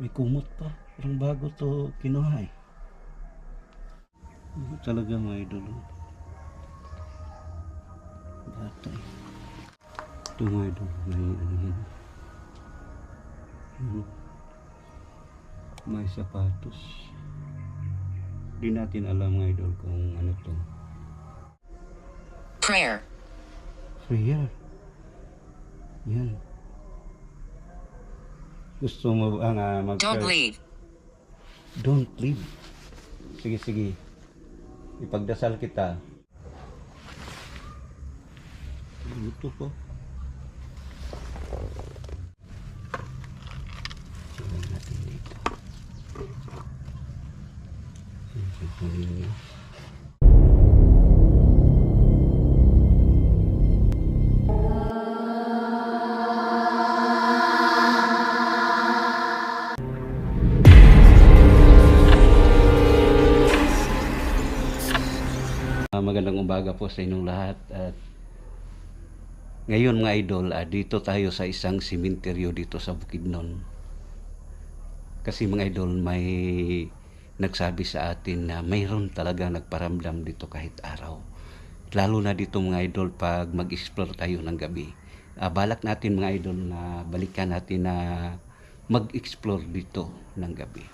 May kumot pa. Parang bago to kinuha eh. Talaga mga idol. Bata eh. Ito mga idol. May ano yan. May sapatos. Di natin alam mga idol kung ano to. Prayer. Prayer. Yan. Gusto mo Don't leave. Don't leave. Sige, sige. Ipagdasal kita. Ito po. Tingnan natin dito. Tingnan. Magandang umaga po sa inyong lahat at ngayon mga idol, dito tayo sa isang simenteryo dito sa Bukidnon. Kasi mga idol, may nagsabi sa atin na mayroon talaga nagparamdam dito kahit araw. Lalo na dito mga idol pag mag-explore tayo ng gabi. Balak natin mga idol na balikan natin na mag-explore dito ng gabi.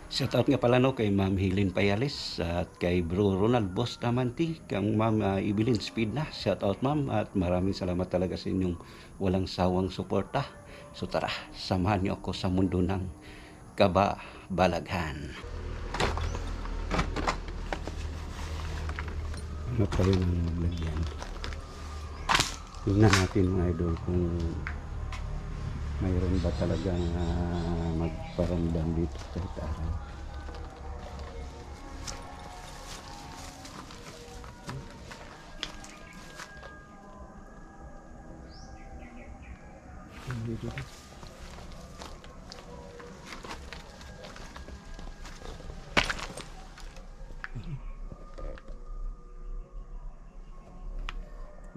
Shout out nga pala no kay Ma'am Helen Payales at kay Bro Ronald Bostamanti, kang Ma'am Evelyn Speed na. Shout out ma'am at maraming salamat talaga sa inyong walang sawang suporta. So tara, samahan niyo ako sa mundo ng kababalaghan. Ano pa rin ang maglagyan? Tingnan natin mga idol kung mayroon ba talagang magparamdam dito kahit araw.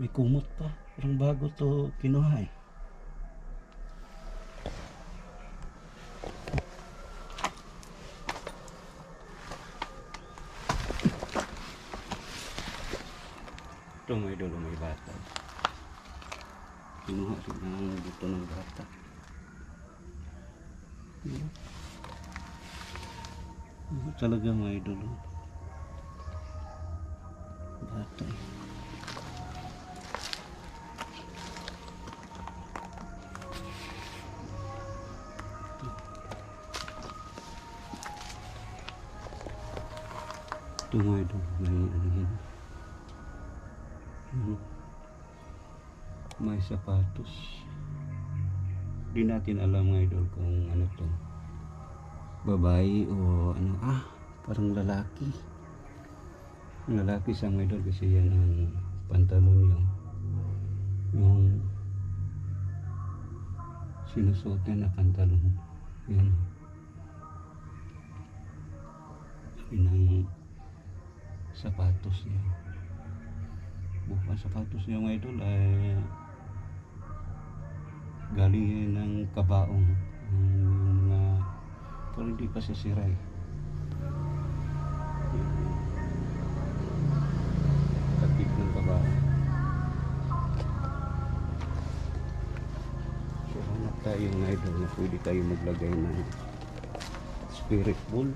May kumot pa. Parang bago to kinuha eh. Ito may idol, may bata. Kinuha rin ang buto ng bata. Talaga mga idol. Bata eh. Ito mga idol, may ano yan. May sapatos. Di natin alam mga idol kung ano to, babae o ano. Parang lalaki. Lalaki sa mga idol kasi yan ang pantalon niya. Yung sinusuot niya na pantalon. Yan. Ng sapatos niya. Bukan sapatos niya mga idol ay galing ng kabaong. Mga pero hindi pa siya siray. Takip ng kabaong. So hanap tayo mga idol na pwede tayo maglagay ng spirit bowl.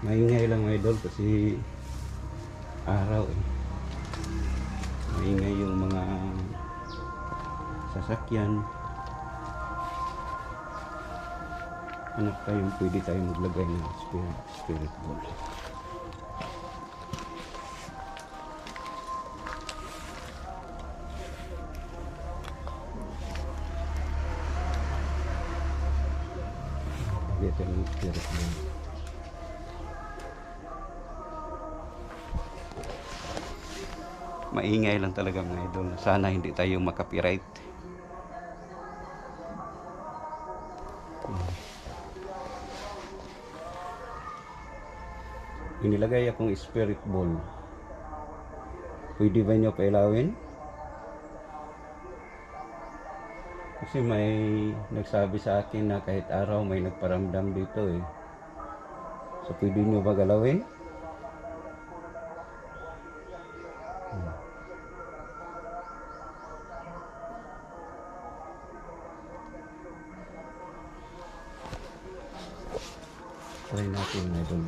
Maingay lang mga idol kasi araw eh. Maingay yung mga sasakyan. Hanap tayong pwede tayo maglagay ng spirit bowl. Dito yung spirit bowl. Maingay lang talaga mga idol. Sana hindi tayo makapiright. Inilagay akong spirit ball. Pwede ba nyo pailawin? Kasi may nagsabi sa akin na kahit araw may nagparamdam dito eh. So pwede nyo ba galawin? Try natin mga idol,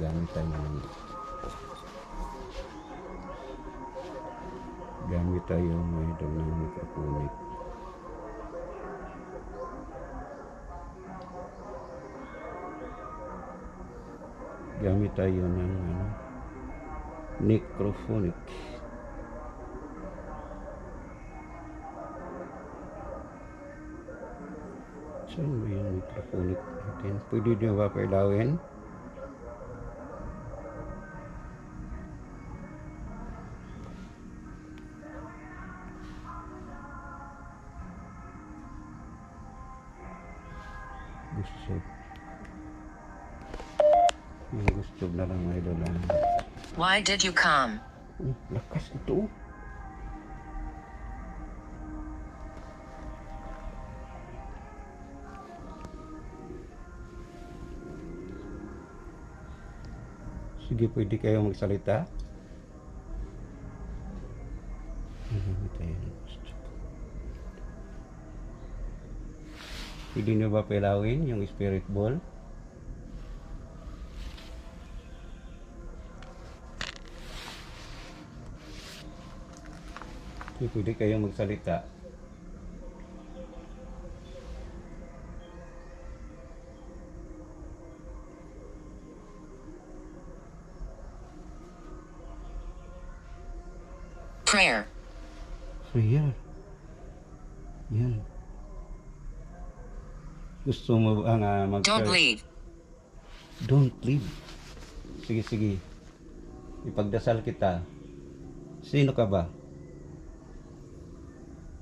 gamit tayo mga idol ng microphonic. Gamit tayo ng microphonic. Saan ba yung microphonic natin? Pwede nyo ba pailawin? Gusto. Yung gusto na lang mga idol. Why did you come? Lakas ito. Sige, pwede kayo magsalita. Pwede nyo ba pilawin yung spirit ball? Pwede kayo magsalita. Prayer. Prayer. Yan. Gusto mo ba nga Don't leave. Don't leave. Sige, sige. Ipagdasal kita. Sino ka ba?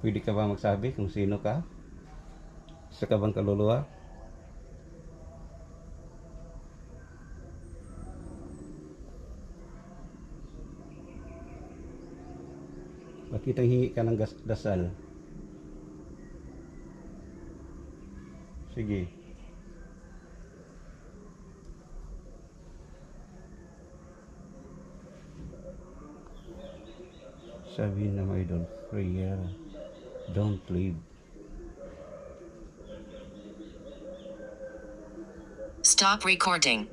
Pwede ka ba magsabi kung sino ka? Isa ka bang kaluluwa? Bakit ang hingi ka ng dasal? Sige. Sabi na mga idol, prayer. Don't leave. Stop recording.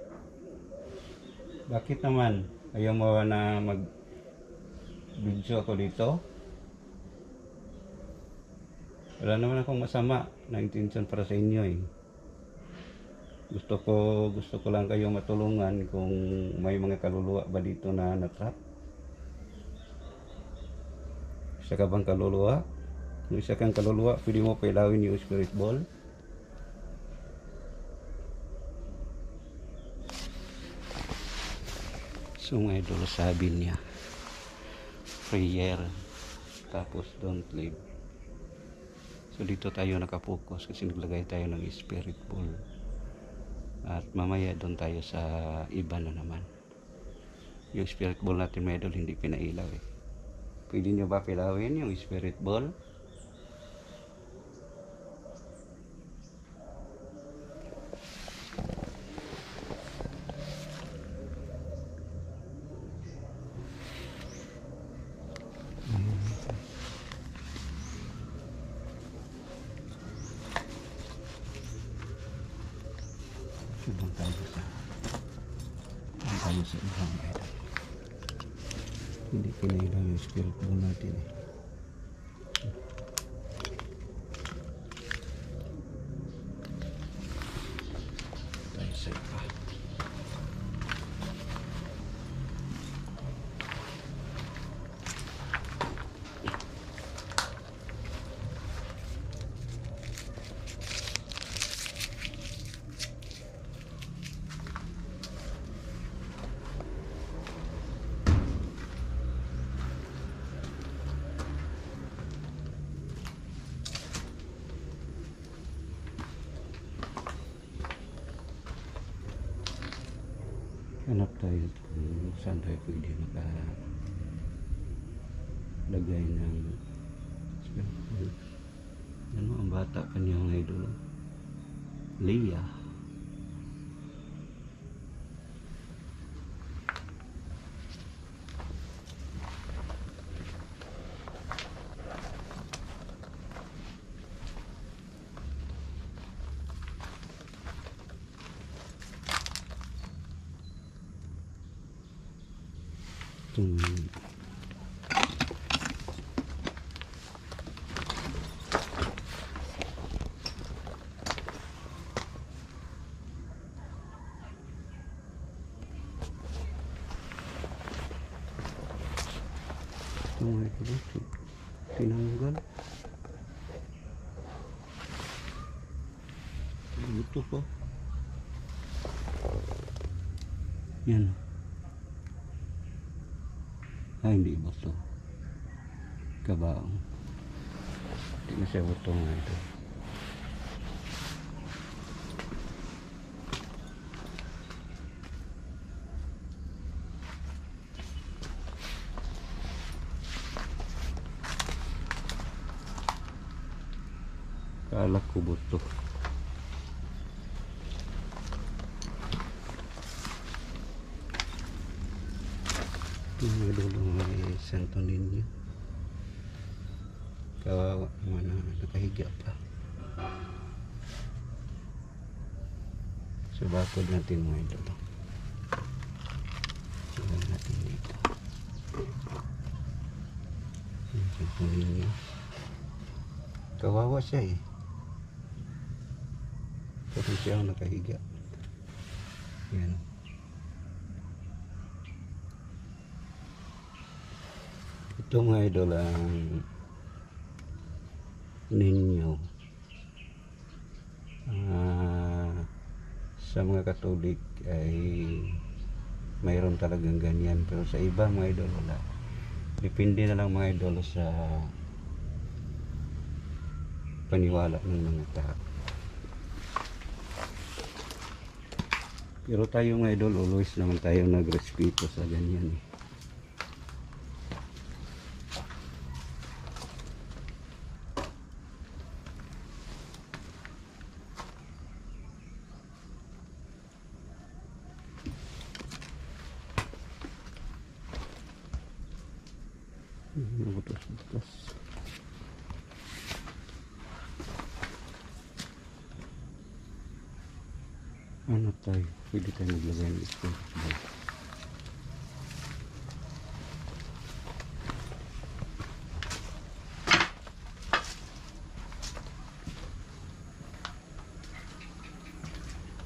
Bakit naman? Ayaw mo na mag-video ako dito? Wala naman akong masama na intention para sa inyo eh. Gusto ko lang kayo matulungan kung may mga kaluluwa ba dito na natrap. Isa ka bang kaluluwa? Kung isa kang kaluluwa, pwede mo pailawin yung spirit ball. So mga idol, sabi niya, prayer, tapos don't leave. So dito tayo nakapokus kasi naglagay tayo ng spirit ball. At mamaya doon tayo sa iba na naman. Yung spirit ball natin mga idol hindi pinailaw eh. Pwede nyo ba pilawin yung spirit ball? Subang tayo sa ibang idol. Hindi pinailaw yung spirit ball natin eh. Tayo sa iba. Hanap tayo. saan tayo pwede makalagay ng ano ang bata pa niya mga idol. Leia. Tinanggal ito po yan. Hindi ba ito kabaong, hindi na siya buto nga ito. Kala ko buto. Mga dulo may Santo Niño. Kawawa naman na nakahiga pa. So bakod natin mga dulo. Silang natin dito. Santo Niño. Kawawa siya eh. Pero siya ang nakahiga. Yan. Ito mga idol ang ninyo. Sa mga Katolik ay mayroon talagang ganyan. Pero sa iba mga idol wala. Depende na lang mga idol sa paniwala ng mga tao. Pero tayo mga idol, always naman tayo nagrespeto sa ganyan eh. Butas-butas. Ano tayo? Pwede tayo maglagay ng spoon.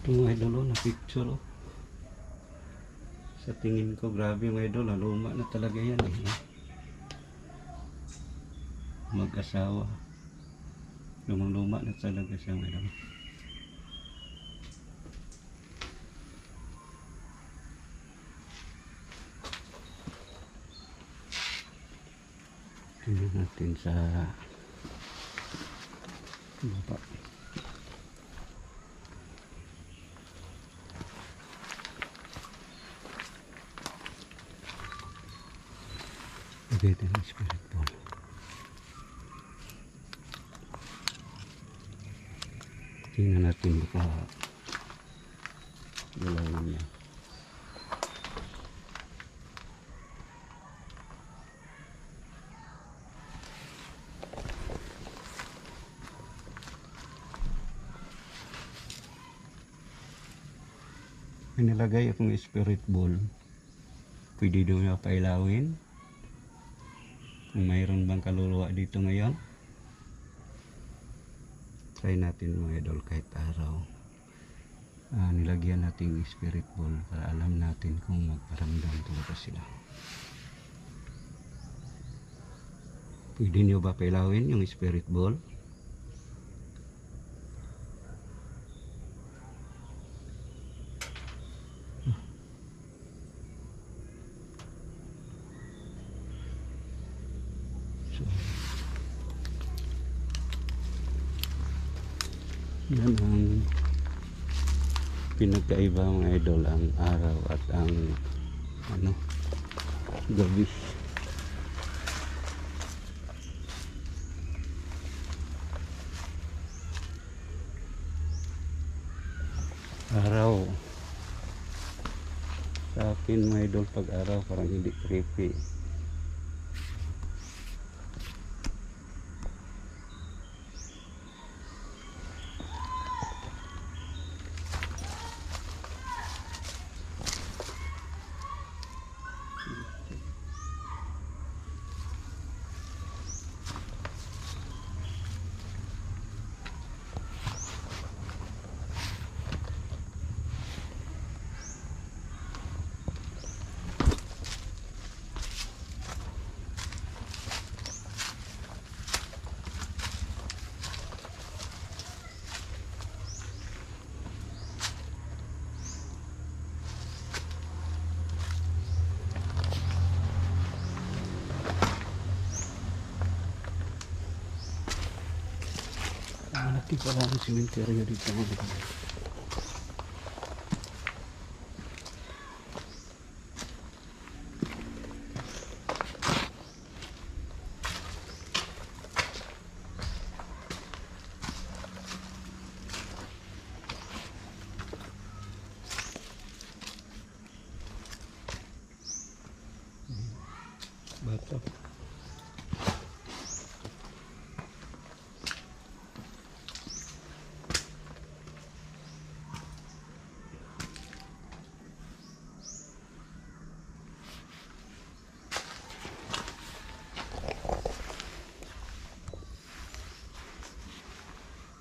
Ito mga idol na picture oh. Sa tingin ko grabe mga idol, luma na talaga yan eh. Mag-asawa. Lumang-luma na talaga siya mga idol. Tingnan natin sa baba. Lagay tayo ng spirit ball. Tingnan natin baka galawin niya. May nilagay akong spirit ball. Pwede daw na pailawin. Kung mayroon bang kaluluwa dito ngayon. Try natin mga idol kahit araw. Nilagyan natin yung spirit ball para alam natin kung magparamdam talaga sila. Pwede nyo ba pailawin yung spirit ball? Yan ang pinagkaiba mga idol, ang araw at ang ano, gabi. Araw. Sa akin mga idol, pag araw parang hindi creepy. Malaki pala ang simenteryo dito mga idol. Bato.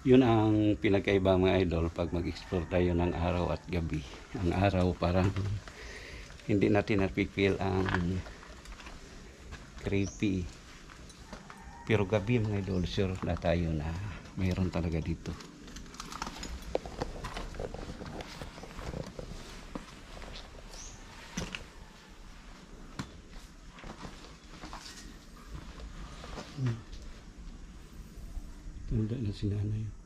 Yun ang pinagkaiba mga idol pag mag-explore tayo ng araw at gabi. Ang araw parang hindi natin napipil ang creepy. Pero gabi mga idol, sure na tayo na mayroon talaga dito. Tanda na si nanay.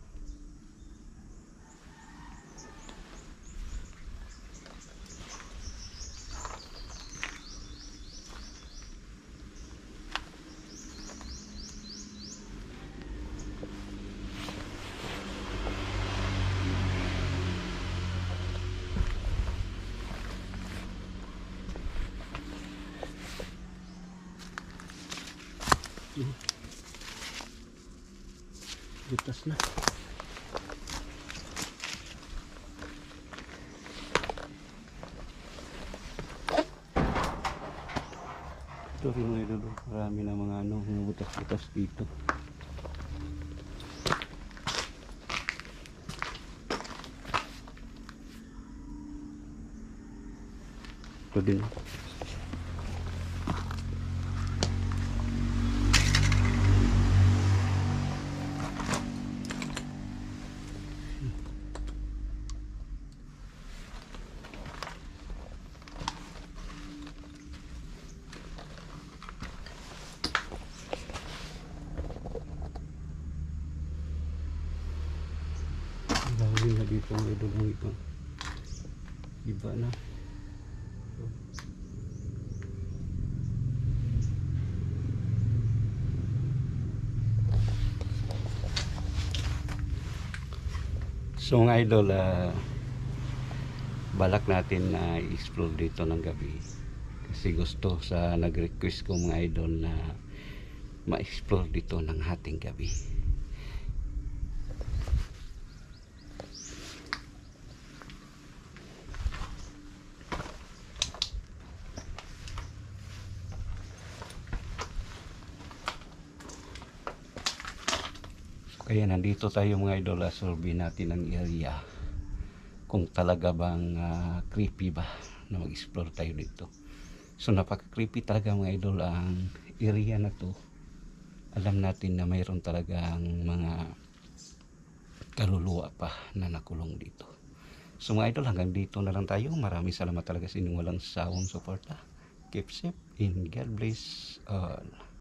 Butas na. Ito rin mga idol, marami na mga ano, mga butas-butas dito. Ito din. Dahil na dito ang idol ng ito. Iba na. So mga idol, balak natin na i-explore dito ng gabi. Kasi gusto sa nag-request ko mga idol na ma-explore dito ng hating gabi. Kaya nandito tayo mga idol, survey natin ang area kung talaga bang creepy ba na mag-explore tayo dito. So napaka-creepy talaga mga idol ang area na to. Alam natin na mayroon talagang mga kaluluwa pa na nakulong dito. So mga idol, hanggang dito na lang tayo. Maraming salamat talaga sa inyong walang sawang suporta. Keep safe and God bless all.